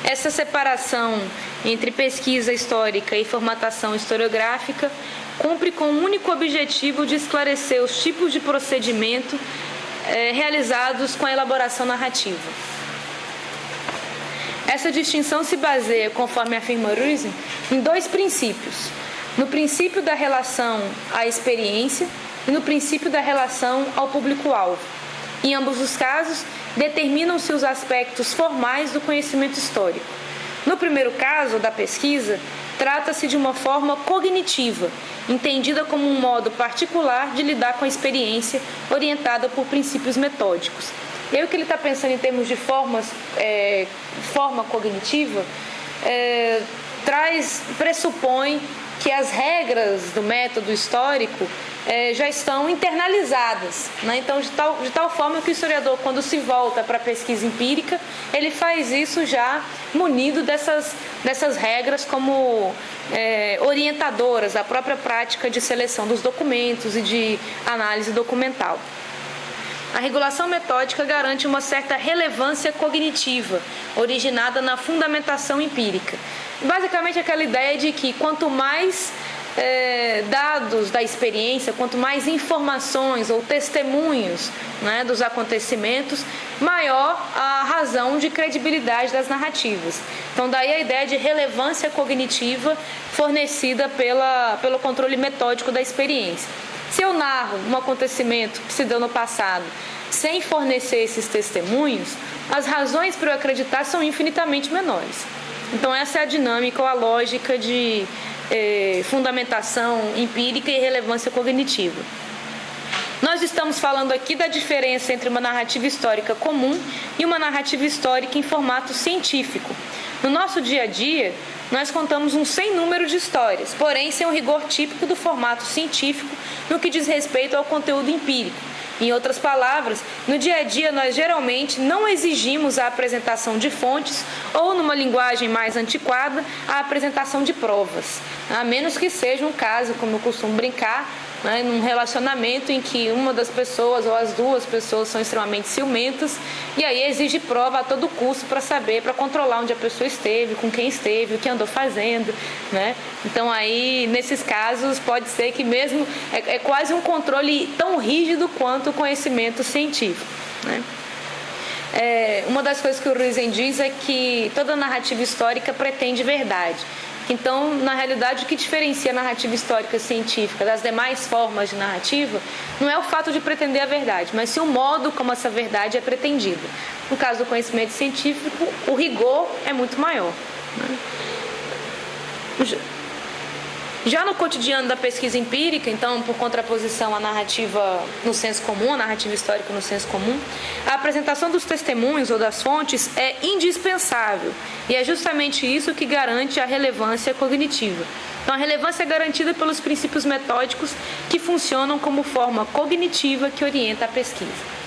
Essa separação entre pesquisa histórica e formatação historiográfica cumpre com o único objetivo de esclarecer os tipos de procedimento realizados com a elaboração narrativa. Essa distinção se baseia, conforme afirma Ruizing, em dois princípios: no princípio da relação à experiência e no princípio da relação ao público-alvo. Em ambos os casos, determinam-se os aspectos formais do conhecimento histórico. No primeiro caso, da pesquisa, trata-se de uma forma cognitiva, entendida como um modo particular de lidar com a experiência, orientada por princípios metódicos. E aí o que ele está pensando em termos de forma cognitiva, pressupõe que as regras do método histórico já estão internalizadas, né? Então, de tal forma que o historiador, quando se volta para a pesquisa empírica, ele faz isso já munido dessas regras como orientadoras da própria prática de seleção dos documentos e de análise documental. A regulação metódica garante uma certa relevância cognitiva, originada na fundamentação empírica. Basicamente, aquela ideia de que quanto mais dados da experiência, quanto mais informações ou testemunhos, né, dos acontecimentos, maior a razão de credibilidade das narrativas. Então, daí a ideia de relevância cognitiva fornecida pelo controle metódico da experiência. Se eu narro um acontecimento que se deu no passado sem fornecer esses testemunhos, as razões para eu acreditar são infinitamente menores. Então, essa é a dinâmica ou a lógica de fundamentação empírica e relevância cognitiva. Nós estamos falando aqui da diferença entre uma narrativa histórica comum e uma narrativa histórica em formato científico. No nosso dia a dia, nós contamos um sem número de histórias, porém sem o rigor típico do formato científico no que diz respeito ao conteúdo empírico. Em outras palavras, no dia a dia nós geralmente não exigimos a apresentação de fontes ou, numa linguagem mais antiquada, a apresentação de provas, a menos que seja um caso, como eu costumo brincar, né, num relacionamento em que uma das pessoas ou as duas pessoas são extremamente ciumentas e aí exige prova a todo custo para saber, para controlar onde a pessoa esteve, com quem esteve, o que andou fazendo, né? Então aí, nesses casos, pode ser que mesmo é quase um controle tão rígido quanto o conhecimento científico, né? Uma das coisas que o Ruizing diz é que toda narrativa histórica pretende verdade. Então, na realidade, o que diferencia a narrativa histórica científica das demais formas de narrativa não é o fato de pretender a verdade, mas sim o modo como essa verdade é pretendida. No caso do conhecimento científico, o rigor é muito maior, né? Já no cotidiano da pesquisa empírica, então, por contraposição à narrativa no senso comum, a narrativa histórica no senso comum, a apresentação dos testemunhos ou das fontes é indispensável e é justamente isso que garante a relevância cognitiva. Então, a relevância é garantida pelos princípios metódicos que funcionam como forma cognitiva que orienta a pesquisa.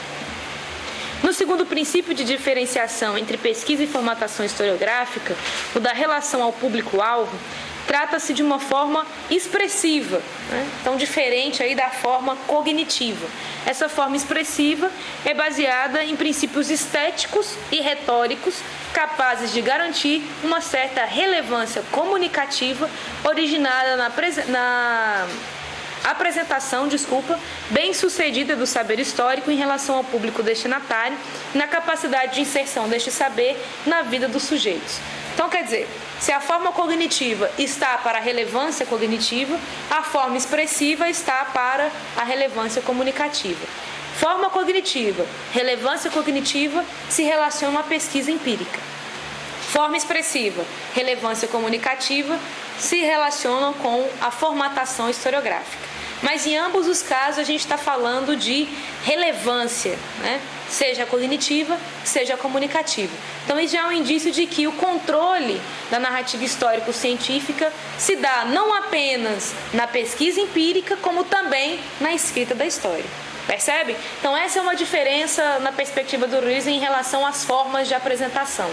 No segundo princípio de diferenciação entre pesquisa e formatação historiográfica, o da relação ao público-alvo, trata-se de uma forma expressiva, né? Então diferente aí da forma cognitiva. Essa forma expressiva é baseada em princípios estéticos e retóricos capazes de garantir uma certa relevância comunicativa originada na apresentação, bem-sucedida do saber histórico em relação ao público destinatário e na capacidade de inserção deste saber na vida dos sujeitos. Então, quer dizer, se a forma cognitiva está para a relevância cognitiva, a forma expressiva está para a relevância comunicativa. Forma cognitiva, relevância cognitiva se relacionam à pesquisa empírica. Forma expressiva, relevância comunicativa se relacionam com a formatação historiográfica. Mas em ambos os casos a gente está falando de relevância, né? Seja cognitiva, seja comunicativa. Então isso já é um indício de que o controle da narrativa histórico-científica se dá não apenas na pesquisa empírica, como também na escrita da história. Percebe? Então essa é uma diferença na perspectiva do Ruizing em relação às formas de apresentação.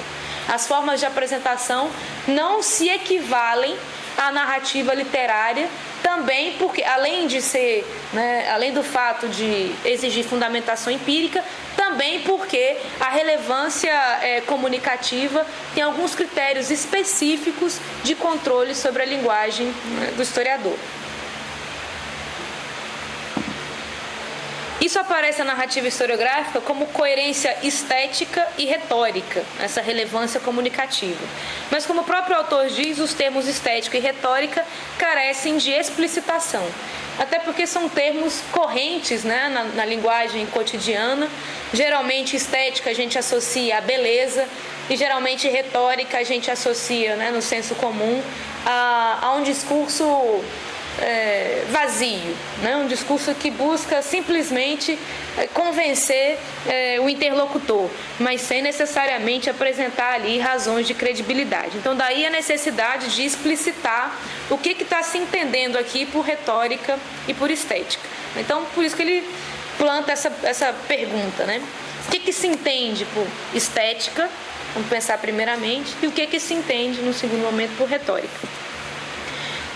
As formas de apresentação não se equivalem à narrativa literária, também porque, além de ser, né, além do fato de exigir fundamentação empírica, também porque a relevância comunicativa tem alguns critérios específicos de controle sobre a linguagem, né, do historiador. Isso aparece na narrativa historiográfica como coerência estética e retórica, essa relevância comunicativa. Mas, como o próprio autor diz, os termos estética e retórica carecem de explicitação, até porque são termos correntes, né, na linguagem cotidiana. Geralmente, estética a gente associa à beleza e, geralmente, retórica a gente associa, né, no senso comum, a um discurso vazio, né? Um discurso que busca simplesmente convencer o interlocutor, mas sem necessariamente apresentar ali razões de credibilidade. Então, daí a necessidade de explicitar o que está se entendendo aqui por retórica e por estética. Então, por isso que ele planta essa pergunta, né? O que se entende por estética, vamos pensar primeiramente, e o que se entende, no segundo momento, por retórica.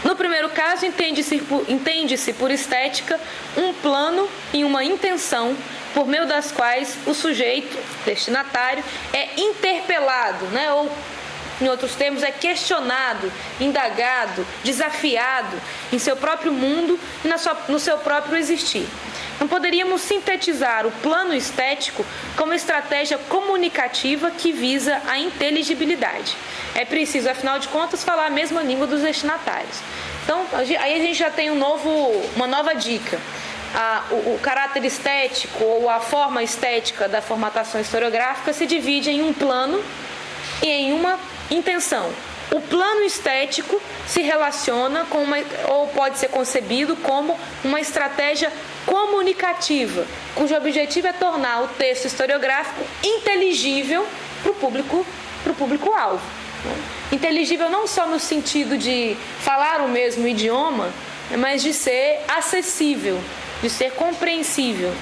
No primeiro caso, entende-se por estética um plano e uma intenção por meio das quais o sujeito, destinatário, é interpelado, né? Ou, em outros termos, é questionado, indagado, desafiado em seu próprio mundo e no seu próprio existir. Não poderíamos sintetizar o plano estético como estratégia comunicativa que visa a inteligibilidade. É preciso, afinal de contas, falar a mesma língua dos destinatários. Então, aí a gente já tem uma nova dica. O caráter estético ou a forma estética da formatação historiográfica se divide em um plano e em uma intenção. O plano estético se relaciona com ou pode ser concebido como uma estratégia comunicativa, cujo objetivo é tornar o texto historiográfico inteligível para o público-alvo. Inteligível não só no sentido de falar o mesmo idioma, mas de ser acessível, de ser compreensível.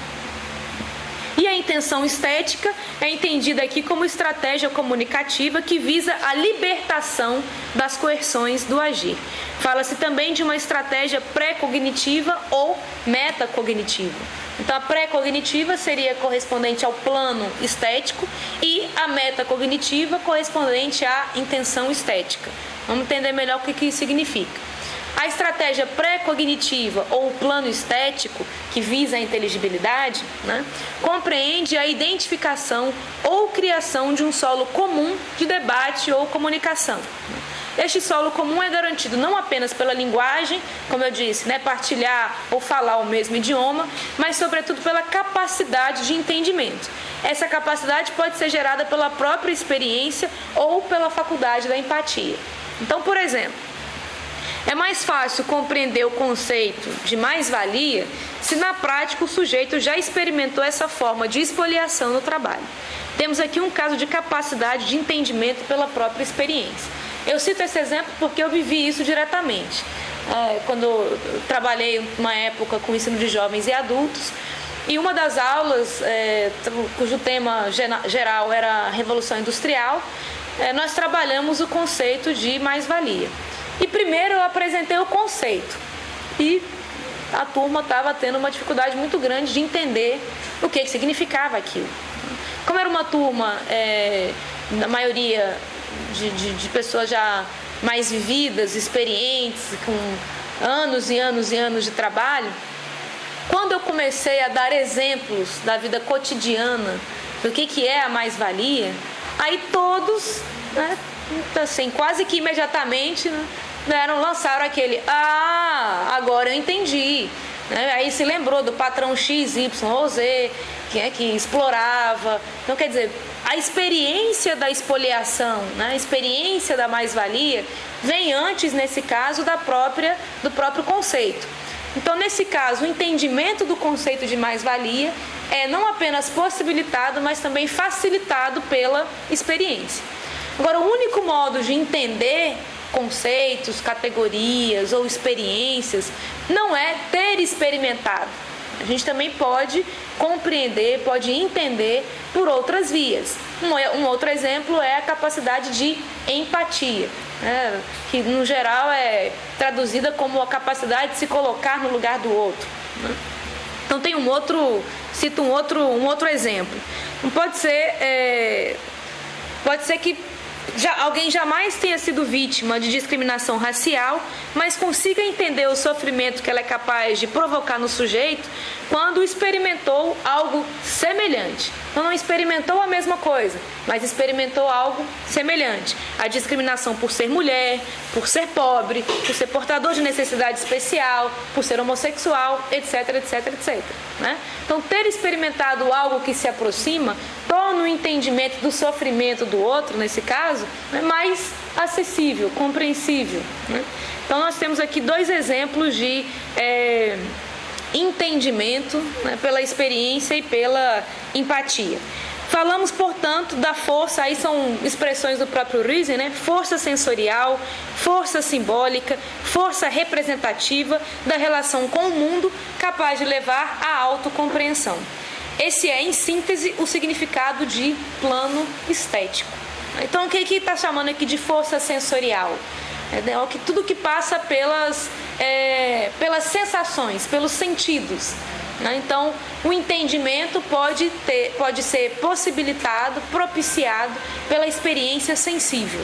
E a intenção estética é entendida aqui como estratégia comunicativa que visa a libertação das coerções do agir. Fala-se também de uma estratégia pré-cognitiva ou metacognitiva. Então, a pré-cognitiva seria correspondente ao plano estético e a metacognitiva correspondente à intenção estética. Vamos entender melhor o que isso significa. A estratégia pré-cognitiva ou o plano estético, que visa a inteligibilidade, né, compreende a identificação ou criação de um solo comum de debate ou comunicação. Este solo comum é garantido não apenas pela linguagem, como eu disse, né, partilhar ou falar o mesmo idioma, mas sobretudo pela capacidade de entendimento. Essa capacidade pode ser gerada pela própria experiência ou pela faculdade da empatia. Então, por exemplo, é mais fácil compreender o conceito de mais-valia se na prática o sujeito já experimentou essa forma de espoliação no trabalho. Temos aqui um caso de capacidade de entendimento pela própria experiência. Eu cito esse exemplo porque eu vivi isso diretamente. Quando eu trabalhei uma época com o ensino de jovens e adultos, e uma das aulas, cujo tema geral era a Revolução Industrial, nós trabalhamos o conceito de mais-valia. E primeiro eu apresentei o conceito e a turma estava tendo uma dificuldade muito grande de entender o que significava aquilo. Como era uma turma, na maioria de pessoas já mais vividas, experientes, com anos e anos e anos de trabalho, quando eu comecei a dar exemplos da vida cotidiana, do que é a mais-valia, aí todos, né, assim, quase que imediatamente, né, lançaram aquele, agora eu entendi. Né? Aí se lembrou do patrão X, Y ou Z, que explorava. Então, quer dizer, a experiência da expoliação, né? A experiência da mais-valia, vem antes, nesse caso, do próprio conceito. Então, nesse caso, o entendimento do conceito de mais-valia é não apenas possibilitado, mas também facilitado pela experiência. Agora, o único modo de entender conceitos, categorias ou experiências não é ter experimentado. A gente também pode compreender, pode entender por outras vias. Um outro exemplo é a capacidade de empatia, né? Que no geral é traduzida como a capacidade de se colocar no lugar do outro, né? Então tem um outro cito um outro exemplo. Não pode ser que alguém jamais tenha sido vítima de discriminação racial, mas consiga entender o sofrimento que ela é capaz de provocar no sujeito quando experimentou algo semelhante. Então não experimentou a mesma coisa, mas experimentou algo semelhante. A discriminação por ser mulher, por ser pobre, por ser portador de necessidade especial, por ser homossexual, etc, etc, etc. Né? Então ter experimentado algo que se aproxima torna o entendimento do sofrimento do outro, nesse caso, mais acessível, compreensível. Né? Então nós temos aqui 2 exemplos de entendimento, né, pela experiência e pela empatia. Falamos, portanto, da força, aí são expressões do próprio Riesing, né? Força sensorial, força simbólica, força representativa da relação com o mundo, capaz de levar à autocompreensão. Esse é, em síntese, o significado de plano estético. Então, o que está chamando aqui de força sensorial? Tudo que passa pelas sensações, pelos sentidos. Então, o entendimento pode ser possibilitado, propiciado pela experiência sensível.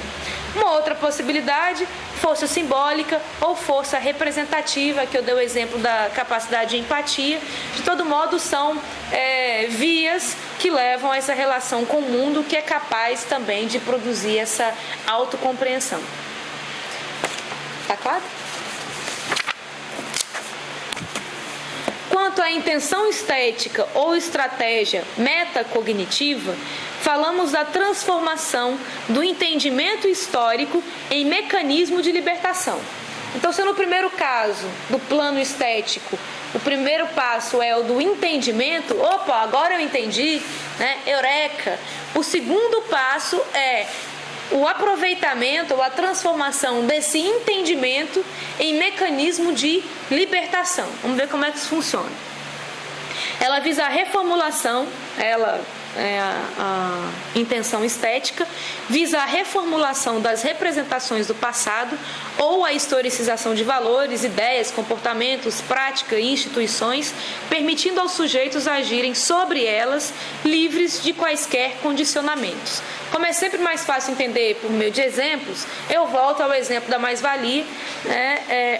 Uma outra possibilidade, força simbólica ou força representativa, que eu dei o exemplo da capacidade de empatia. De todo modo, são vias que levam a essa relação com o mundo, que é capaz também de produzir essa autocompreensão. Tá claro? Quanto à intenção estética ou estratégia metacognitiva, falamos da transformação do entendimento histórico em mecanismo de libertação. Então, se no primeiro caso do plano estético, o primeiro passo é o do entendimento, opa, agora eu entendi, né? Eureka! O segundo passo é o aproveitamento ou a transformação desse entendimento em mecanismo de libertação. Vamos ver como é que isso funciona. Ela visa a reformulação, a intenção estética, visa a reformulação das representações do passado ou a historicização de valores, ideias, comportamentos, práticas e instituições, permitindo aos sujeitos agirem sobre elas, livres de quaisquer condicionamentos. Como é sempre mais fácil entender por meio de exemplos, eu volto ao exemplo da mais-valia.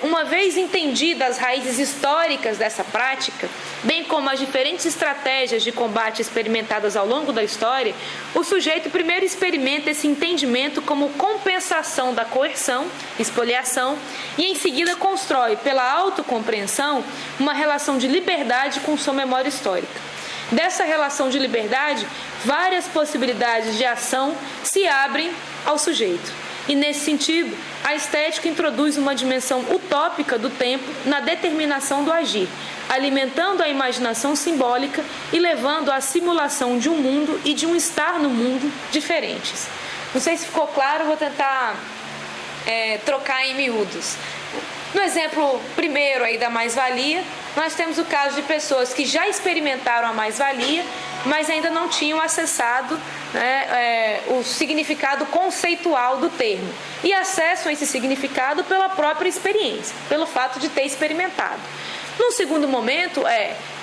Uma vez entendidas as raízes históricas dessa prática, bem como as diferentes estratégias de combate experimentadas ao longo da história, o sujeito primeiro experimenta esse entendimento como compensação da coerção, espoliação, e em seguida constrói, pela autocompreensão, uma relação de liberdade com sua memória histórica. Dessa relação de liberdade, várias possibilidades de ação se abrem ao sujeito. E, nesse sentido, a estética introduz uma dimensão utópica do tempo na determinação do agir, alimentando a imaginação simbólica e levando à simulação de um mundo e de um estar no mundo diferentes. Não sei se ficou claro, vou tentar trocar em miúdos. No exemplo primeiro aí da mais-valia, nós temos o caso de pessoas que já experimentaram a mais-valia, mas ainda não tinham acessado o significado conceitual do termo. E acessam esse significado pela própria experiência, pelo fato de ter experimentado. Num segundo momento,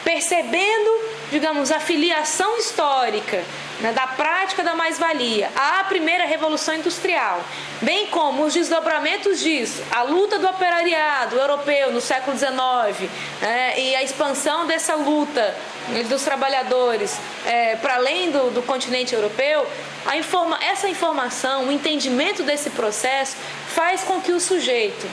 percebendo, digamos, a filiação histórica da prática da mais-valia à primeira Revolução Industrial, bem como os desdobramentos disso, a luta do operariado europeu no século XIX e a expansão dessa luta dos trabalhadores para além do continente europeu, essa informação, o entendimento desse processo faz com que o sujeito,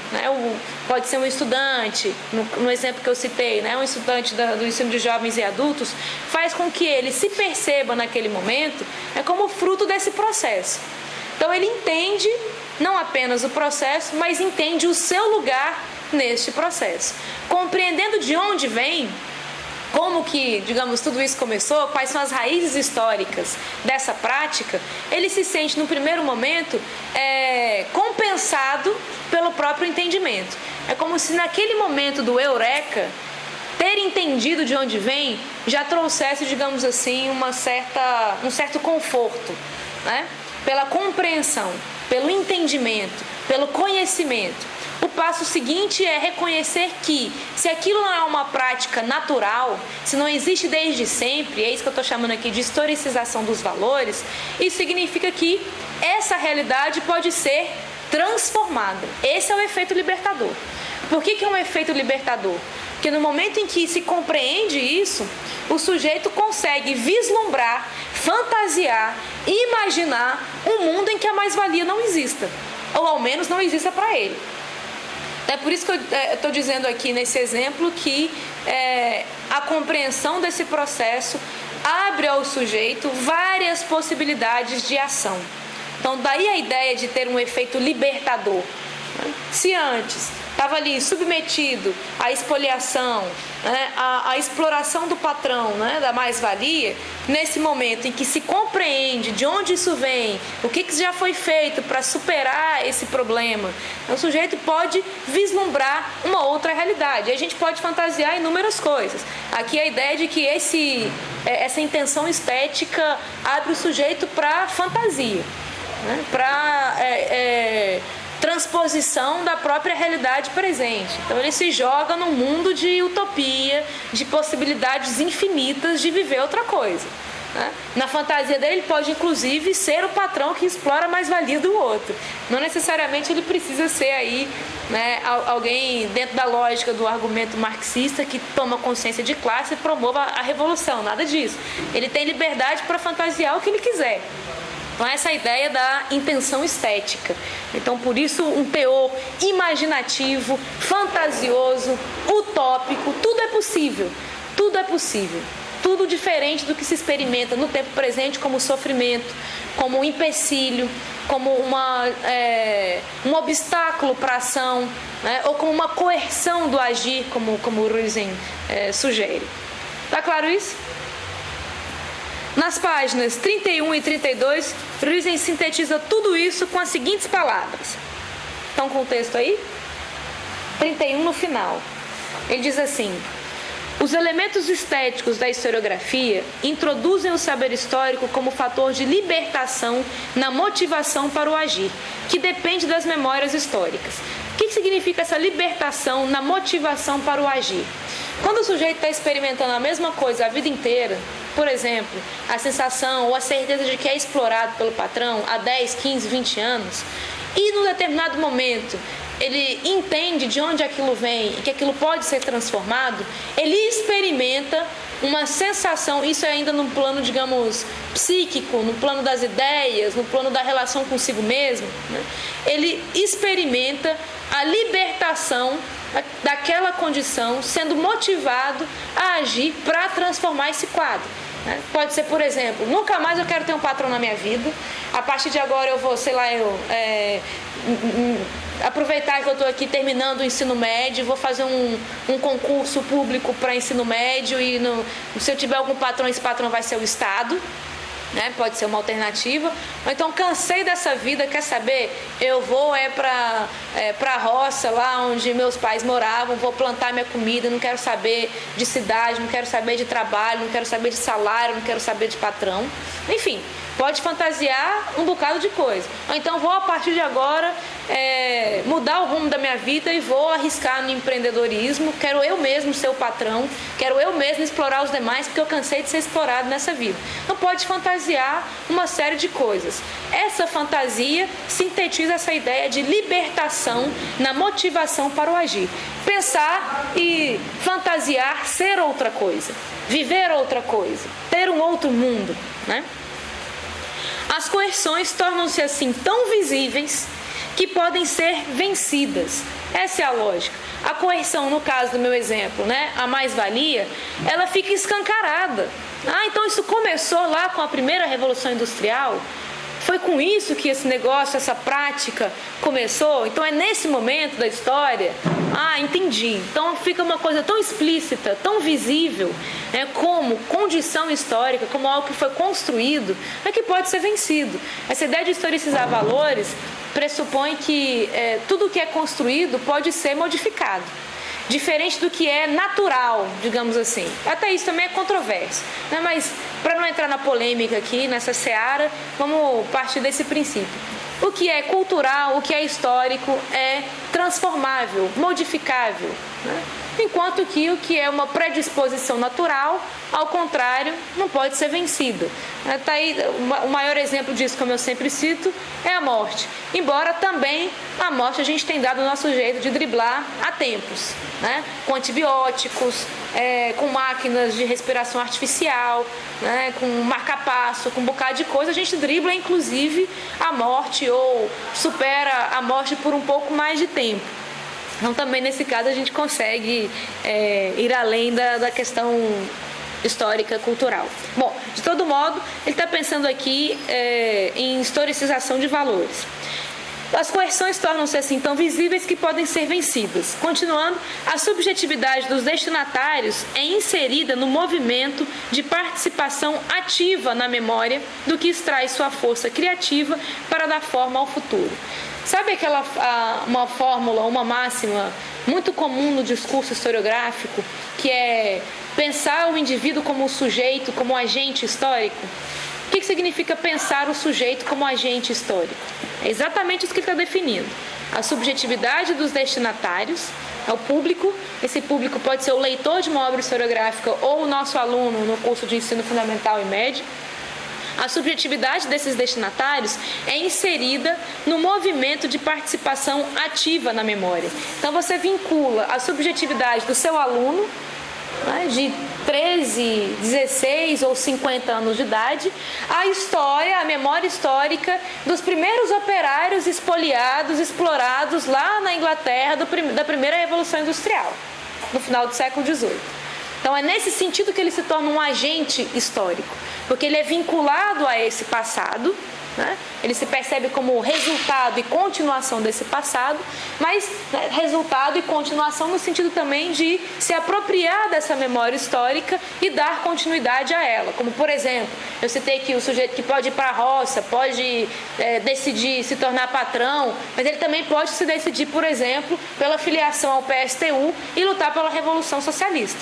pode ser um estudante, no exemplo que eu citei, um estudante do ensino de jovens e adultos, faz com que ele se perceba naquele momento como fruto desse processo. Então ele entende não apenas o processo, mas entende o seu lugar neste processo. Compreendendo de onde vem, como que, digamos, tudo isso começou, quais são as raízes históricas dessa prática, ele se sente, no primeiro momento, compensado pelo próprio entendimento. É como se naquele momento do eureka, ter entendido de onde vem já trouxesse, digamos assim, um certo conforto, Pela compreensão, pelo entendimento, pelo conhecimento. O passo seguinte é reconhecer que, se aquilo não é uma prática natural, se não existe desde sempre, é isso que eu estou chamando aqui de historicização dos valores, isso significa que essa realidade pode ser transformada. Esse é o efeito libertador. Por que é um efeito libertador? Porque no momento em que se compreende isso, o sujeito consegue vislumbrar, fantasiar, imaginar um mundo em que a mais-valia não exista, ou ao menos não exista para ele. É por isso que eu estou dizendo aqui nesse exemplo que a compreensão desse processo abre ao sujeito várias possibilidades de ação. Então, daí a ideia de ter um efeito libertador. Se antes estava ali submetido à espoliação, né, à exploração do patrão, né, da mais-valia, nesse momento em que se compreende de onde isso vem, o que já foi feito para superar esse problema, o sujeito pode vislumbrar uma outra realidade. E a gente pode fantasiar inúmeras coisas. Aqui a ideia de que essa intenção estética abre o sujeito para fantasia, né, para transposição da própria realidade presente. Então ele se joga num mundo de utopia, de possibilidades infinitas de viver outra coisa, né? Na fantasia dele, ele pode inclusive ser o patrão que explora a mais-valia do outro. Não necessariamente ele precisa ser aí, né, alguém dentro da lógica do argumento marxista que toma consciência de classe e promova a revolução, nada disso. Ele tem liberdade para fantasiar o que ele quiser. Então, essa é a ideia da intenção estética. Então, por isso, um teor imaginativo, fantasioso, utópico, tudo é possível. Tudo é possível. Tudo diferente do que se experimenta no tempo presente como sofrimento, como um empecilho, como um obstáculo para a ação, né? Ou como uma coerção do agir, como o Ruizen sugere. Está claro isso? Nas páginas 31 e 32, Ruizen sintetiza tudo isso com as seguintes palavras. Estão com o texto aí? 31 no final. Ele diz assim: os elementos estéticos da historiografia introduzem o saber histórico como fator de libertação na motivação para o agir, que depende das memórias históricas. O que significa essa libertação na motivação para o agir? Quando o sujeito está experimentando a mesma coisa a vida inteira, por exemplo, a sensação ou a certeza de que é explorado pelo patrão há 10, 15, 20 anos, e num determinado momento ele entende de onde aquilo vem e que aquilo pode ser transformado, ele experimenta uma sensação, isso é ainda num plano, digamos, psíquico, no plano das ideias, no plano da relação consigo mesmo, né? Ele experimenta a libertação daquela condição, sendo motivado a agir para transformar esse quadro. Pode ser, por exemplo, nunca mais eu quero ter um patrão na minha vida, a partir de agora eu vou, aproveitar que eu estou aqui terminando o ensino médio, vou fazer um concurso público para ensino médio e se eu tiver algum patrão, esse patrão vai ser o Estado, né? Pode ser uma alternativa. Ou então, cansei dessa vida, quer saber? Eu vou para a roça, lá onde meus pais moravam, vou plantar minha comida, não quero saber de cidade, não quero saber de trabalho, não quero saber de salário, não quero saber de patrão. Enfim, pode fantasiar um bocado de coisa. Ou então vou, a partir de agora, mudar o rumo da minha vida e vou arriscar no empreendedorismo. Quero eu mesmo ser o patrão, quero eu mesmo explorar os demais, porque eu cansei de ser explorado nessa vida. Então pode fantasiar uma série de coisas. Essa fantasia sintetiza essa ideia de libertação na motivação para o agir. Pensar e fantasiar ser outra coisa, viver outra coisa, ter um outro mundo, né? As coerções tornam-se assim tão visíveis que podem ser vencidas. Essa é a lógica. A coerção, no caso do meu exemplo, né, a mais-valia, ela fica escancarada. Então isso começou lá com a primeira Revolução Industrial? Foi com isso que esse negócio, essa prática começou? Então é nesse momento da história? Entendi. Então fica uma coisa tão explícita, tão visível, né, como condição histórica, como algo que foi construído, que pode ser vencido. Essa ideia de historicizar valores pressupõe que tudo que é construído pode ser modificado, diferente do que é natural, digamos assim. Até isso também é controverso, né? Mas para não entrar na polêmica aqui, nessa seara, vamos partir desse princípio. O que é cultural, o que é histórico é transformável, modificável, né? Enquanto que o que é uma predisposição natural, ao contrário, não pode ser vencida. Tá aí, o maior exemplo disso, como eu sempre cito, é a morte. Embora também a morte a gente tem dado o nosso jeito de driblar há tempos, né? Com antibióticos, com máquinas de respiração artificial, né? Com marca-passo, com um bocado de coisa, a gente dribla inclusive a morte ou supera a morte por um pouco mais de tempo. Então também nesse caso a gente consegue ir além da questão histórica, cultural. Bom, de todo modo, ele está pensando aqui em historicização de valores. As coerções tornam-se assim tão visíveis que podem ser vencidas. Continuando, a subjetividade dos destinatários é inserida no movimento de participação ativa na memória do que extrai sua força criativa para dar forma ao futuro. Sabe uma fórmula, uma máxima muito comum no discurso historiográfico, que é pensar o indivíduo como sujeito, como agente histórico? O que significa pensar o sujeito como agente histórico? É exatamente isso que ele está definindo. A subjetividade dos destinatários, é o público. Esse público pode ser o leitor de uma obra historiográfica ou o nosso aluno no curso de ensino fundamental e médio. A subjetividade desses destinatários é inserida no movimento de participação ativa na memória. Então você vincula a subjetividade do seu aluno, né, de 13, 16 ou 50 anos de idade, à história, à memória histórica dos primeiros operários expoliados, explorados lá na Inglaterra da primeira Revolução Industrial, no final do século XVIII. Então é nesse sentido que ele se torna um agente histórico, porque ele é vinculado a esse passado, né? Ele se percebe como resultado e continuação desse passado, mas resultado e continuação no sentido também de se apropriar dessa memória histórica e dar continuidade a ela. Como, por exemplo, eu citei aqui o sujeito que pode ir para a roça, pode decidir se tornar patrão, mas ele também pode se decidir, por exemplo, pela filiação ao PSTU e lutar pela Revolução Socialista,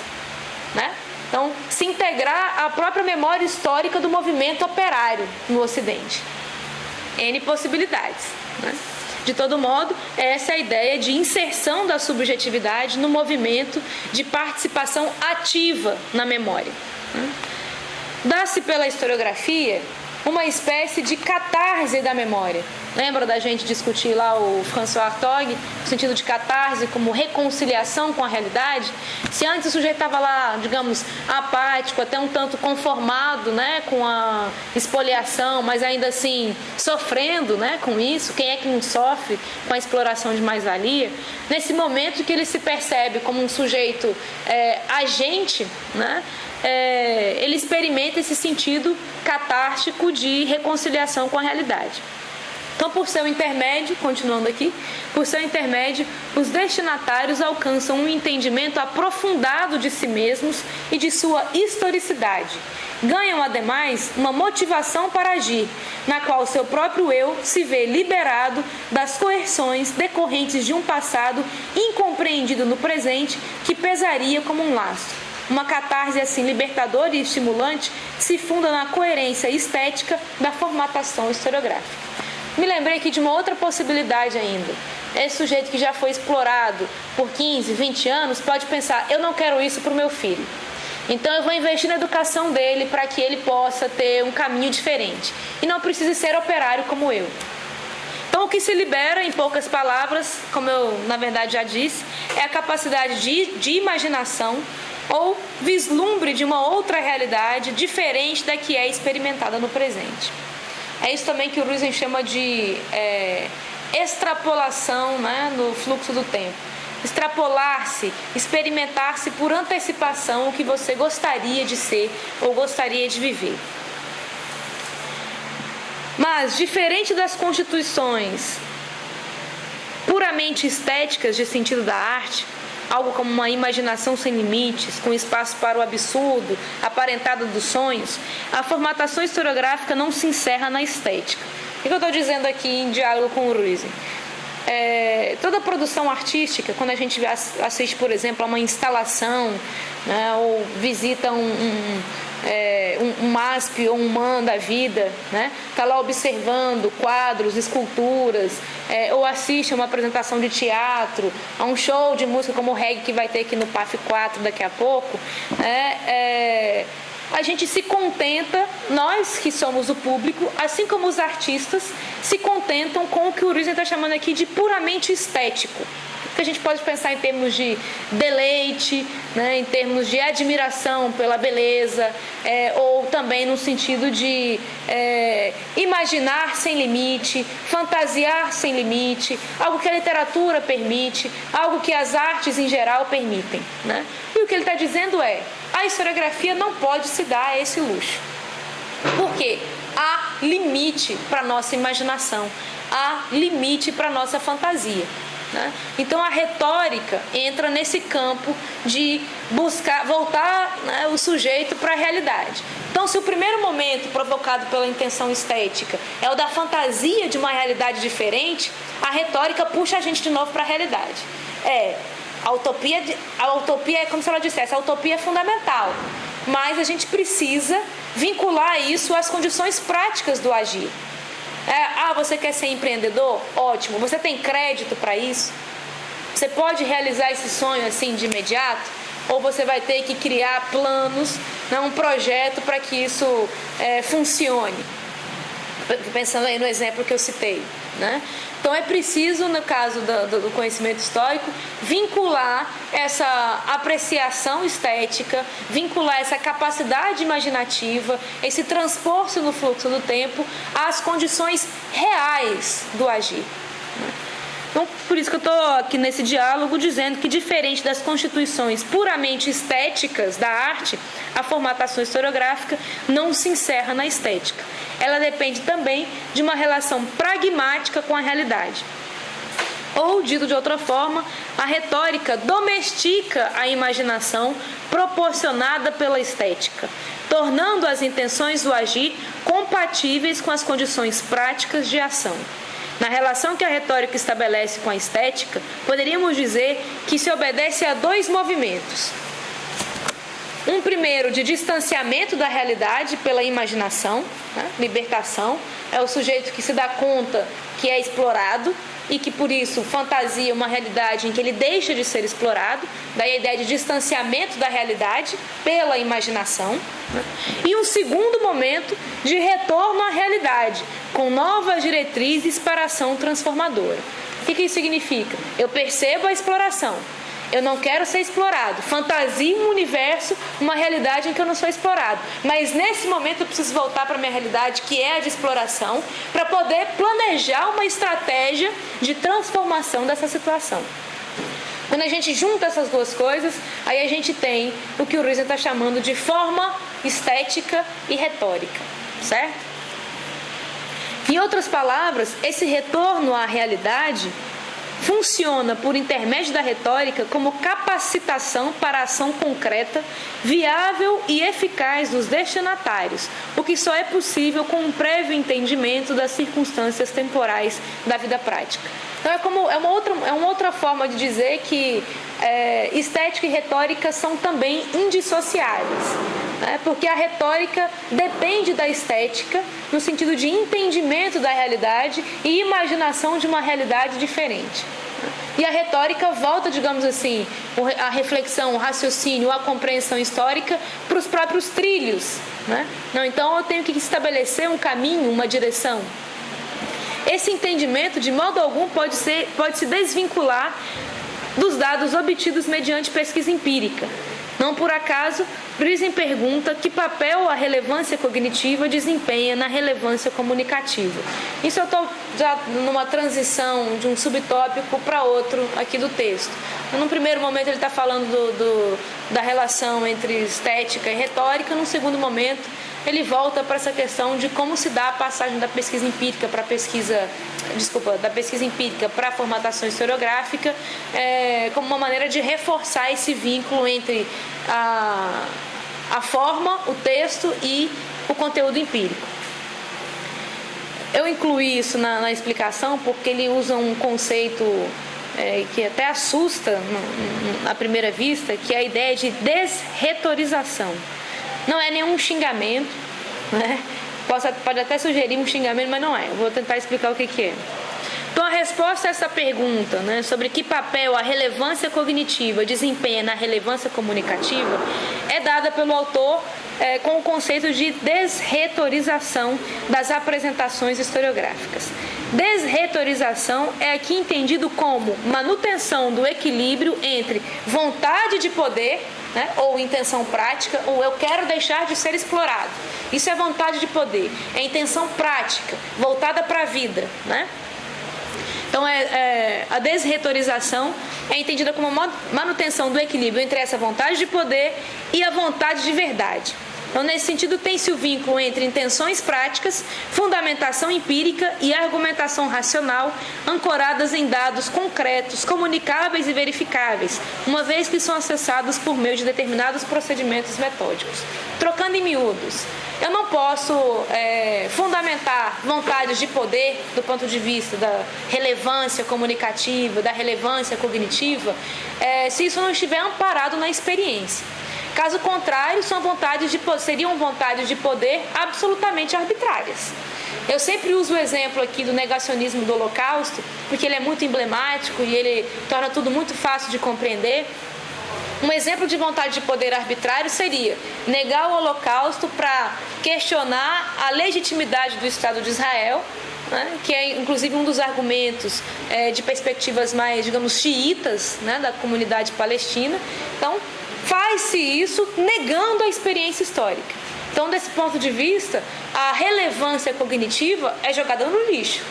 né? Então, se integrar à própria memória histórica do movimento operário no Ocidente. N possibilidades, né? De todo modo, essa é a ideia de inserção da subjetividade no movimento de participação ativa na memória, né? Dá-se pela historiografia uma espécie de catarse da memória. Lembra da gente discutir lá o François Hartog, no sentido de catarse como reconciliação com a realidade? Se antes o sujeito estava lá, digamos, apático, até um tanto conformado, né, com a expoliação, mas ainda assim sofrendo, né, com isso, quem é que não sofre com a exploração de mais-valia? Nesse momento que ele se percebe como um sujeito agente, né, ele experimenta esse sentido catártico de reconciliação com a realidade. Então, por seu intermédio, continuando aqui, por seu intermédio, os destinatários alcançam um entendimento aprofundado de si mesmos e de sua historicidade. Ganham, ademais, uma motivação para agir, na qual seu próprio eu se vê liberado das coerções decorrentes de um passado incompreendido no presente que pesaria como um laço. Uma catarse assim libertadora e estimulante se funda na coerência estética da formatação historiográfica. Me lembrei aqui de uma outra possibilidade ainda. Esse sujeito que já foi explorado por 15, 20 anos pode pensar: eu não quero isso para o meu filho. Então eu vou investir na educação dele para que ele possa ter um caminho diferente. E não precise ser operário como eu. Então o que se libera, em poucas palavras, como eu na verdade já disse, é a capacidade de imaginação ou vislumbre de uma outra realidade diferente da que é experimentada no presente. É isso também que o Ruizen chama de extrapolação, né, no fluxo do tempo. Extrapolar-se, experimentar-se por antecipação o que você gostaria de ser ou gostaria de viver. Mas, diferente das constituições puramente estéticas de sentido da arte, algo como uma imaginação sem limites, com espaço para o absurdo, aparentada dos sonhos, a formatação historiográfica não se encerra na estética. O que eu estou dizendo aqui em diálogo com o Ruizen? toda produção artística, quando a gente assiste, por exemplo, a uma instalação, né, ou visita um MASP ou um MAN da vida, né, está lá observando quadros, esculturas, ou assiste a uma apresentação de teatro, a um show de música como o reggae que vai ter aqui no PAF 4 daqui a pouco, a gente se contenta, nós que somos o público, assim como os artistas, se contentam com o que o Ruizen está chamando aqui de puramente estético. Que a gente pode pensar em termos de deleite, né, em termos de admiração pela beleza, ou também no sentido de imaginar sem limite, fantasiar sem limite, algo que a literatura permite, algo que as artes em geral permitem, né? E o que ele está dizendo a historiografia não pode se dar a esse luxo. Por quê? Há limite para a nossa imaginação, há limite para a nossa fantasia. Né? Então a retórica entra nesse campo de buscar voltar, né, o sujeito para a realidade. Então, se o primeiro momento provocado pela intenção estética é o da fantasia de uma realidade diferente, a retórica puxa a gente de novo para a realidade. A utopia é como se ela dissesse, a utopia é fundamental, mas a gente precisa vincular isso às condições práticas do agir. Você quer ser empreendedor? Ótimo. Você tem crédito para isso? Você pode realizar esse sonho assim de imediato? Ou você vai ter que criar planos, né, um projeto para que isso funcione? Pensando aí no exemplo que eu citei, né? Então é preciso, no caso do conhecimento histórico, vincular essa apreciação estética, vincular essa capacidade imaginativa, esse transpor-se no fluxo do tempo às condições reais do agir. Então, por isso que eu estou aqui nesse diálogo dizendo que, diferente das constituições puramente estéticas da arte, a formatação historiográfica não se encerra na estética. Ela depende também de uma relação pragmática com a realidade. Ou, dito de outra forma, a retórica domestica a imaginação proporcionada pela estética, tornando as intenções do agir compatíveis com as condições práticas de ação. Na relação que a retórica estabelece com a estética, poderíamos dizer que se obedece a dois movimentos. Um primeiro de distanciamento da realidade pela imaginação, né? Libertação, é o sujeito que se dá conta que é explorado e que por isso fantasia uma realidade em que ele deixa de ser explorado, daí a ideia de distanciamento da realidade pela imaginação, né? E um segundo momento de retorno à realidade, com novas diretrizes para a ação transformadora. O que isso significa? Eu percebo a exploração, eu não quero ser explorado, fantasio um universo, uma realidade em que eu não sou explorado, mas nesse momento eu preciso voltar para a minha realidade, que é a de exploração, para poder planejar uma estratégia de transformação dessa situação. Quando a gente junta essas duas coisas, aí a gente tem o que o Ruizen está chamando de forma estética e retórica, certo? Em outras palavras, esse retorno à realidade funciona por intermédio da retórica como capacitação para a ação concreta, viável e eficaz dos destinatários, o que só é possível com um prévio entendimento das circunstâncias temporais da vida prática. Então é uma outra forma de dizer que estética e retórica são também indissociáveis, né? Porque a retórica depende da estética no sentido de entendimento da realidade e imaginação de uma realidade diferente. E a retórica volta, digamos assim, a reflexão, o raciocínio, a compreensão histórica para os próprios trilhos, né? Então eu tenho que estabelecer um caminho, uma direção. Esse entendimento, de modo algum, pode se desvincular dos dados obtidos mediante pesquisa empírica. Não por acaso, Ruizen pergunta que papel a relevância cognitiva desempenha na relevância comunicativa. Isso eu estou já numa transição de um subtópico para outro aqui do texto. Num primeiro momento ele está falando da relação entre estética e retórica, num segundo momento ele volta para essa questão de como se dá a passagem da pesquisa empírica para da pesquisa empírica para a formatação historiográfica, como uma maneira de reforçar esse vínculo entre a forma, o texto e o conteúdo empírico. Eu incluí isso na explicação porque ele usa um conceito que até assusta à primeira vista, que é a ideia de desretorização. Não é nenhum xingamento, né? Pode até sugerir um xingamento, mas não é. Eu vou tentar explicar o que é. Então, a resposta a essa pergunta, né, sobre que papel a relevância cognitiva desempenha na relevância comunicativa, é dada pelo autor com o conceito de desretorização das apresentações historiográficas. Desretorização é aqui entendido como manutenção do equilíbrio entre vontade de poder, né, ou intenção prática, ou eu quero deixar de ser explorado. Isso é vontade de poder, é intenção prática, voltada para a vida, né? Então, a desretorização é entendida como manutenção do equilíbrio entre essa vontade de poder e a vontade de verdade. Então, nesse sentido, tem-se o vínculo entre intenções práticas, fundamentação empírica e argumentação racional, ancoradas em dados concretos, comunicáveis e verificáveis, uma vez que são acessados por meio de determinados procedimentos metódicos. Trocando em miúdos, eu não posso fundamentar vontades de poder do ponto de vista da relevância comunicativa, da relevância cognitiva, se isso não estiver amparado na experiência. Caso contrário, seriam vontades de poder absolutamente arbitrárias. Eu sempre uso o exemplo aqui do negacionismo do Holocausto, porque ele é muito emblemático e ele torna tudo muito fácil de compreender. Um exemplo de vontade de poder arbitrário seria negar o Holocausto para questionar a legitimidade do Estado de Israel, né, que é inclusive um dos argumentos de perspectivas mais, digamos, xiitas, né, da comunidade palestina. Então, faz-se isso negando a experiência histórica. Então, desse ponto de vista, a relevância cognitiva é jogada no lixo,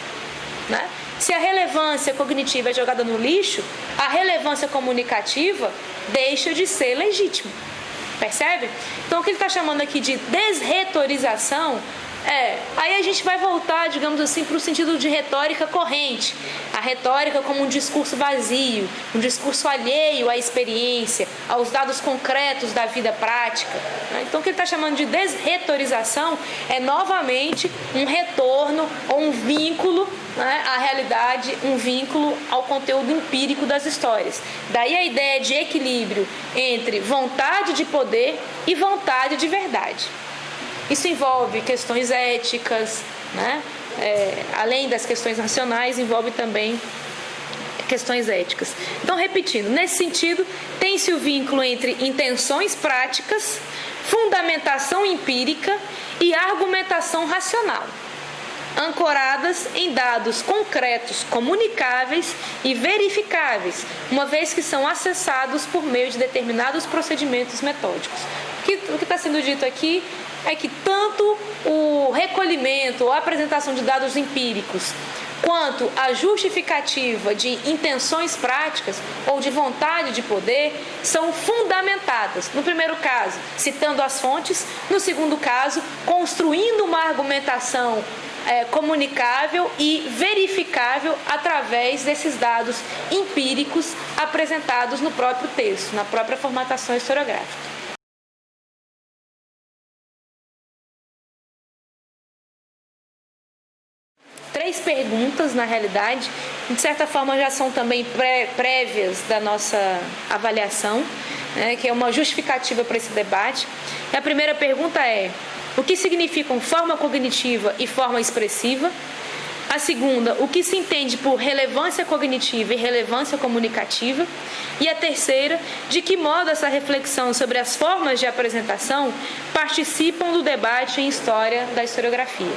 né? Se a relevância cognitiva é jogada no lixo, a relevância comunicativa deixa de ser legítima. Percebe? Então, o que ele está chamando aqui de desretorização aí a gente vai voltar, digamos assim, para o sentido de retórica corrente. A retórica como um discurso vazio, um discurso alheio à experiência, aos dados concretos da vida prática. Então, o que ele está chamando de desretorização é, novamente, um retorno ou um vínculo, né, à realidade, um vínculo ao conteúdo empírico das histórias. Daí a ideia de equilíbrio entre vontade de poder e vontade de verdade. Isso envolve questões éticas, né? Além das questões racionais, envolve também questões éticas. Então, repetindo, nesse sentido, tem-se o vínculo entre intenções práticas, fundamentação empírica e argumentação racional, ancoradas em dados concretos, comunicáveis e verificáveis, uma vez que são acessados por meio de determinados procedimentos metódicos. O que está sendo dito aqui é que tanto o recolhimento ou a apresentação de dados empíricos quanto a justificativa de intenções práticas ou de vontade de poder são fundamentadas. No primeiro caso, citando as fontes; no segundo caso, construindo uma argumentação comunicável e verificável através desses dados empíricos apresentados no próprio texto, na própria formatação historiográfica. Três perguntas, na realidade, de certa forma já são também prévias da nossa avaliação, né, que é uma justificativa para esse debate. E a primeira pergunta é: o que significam forma cognitiva e forma expressiva? A segunda, o que se entende por relevância cognitiva e relevância comunicativa? E a terceira, de que modo essa reflexão sobre as formas de apresentação participam do debate em história da historiografia?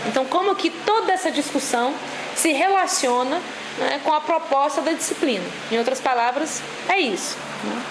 Então, como que toda essa discussão se relaciona, né, com a proposta da disciplina? Em outras palavras, é isso, né?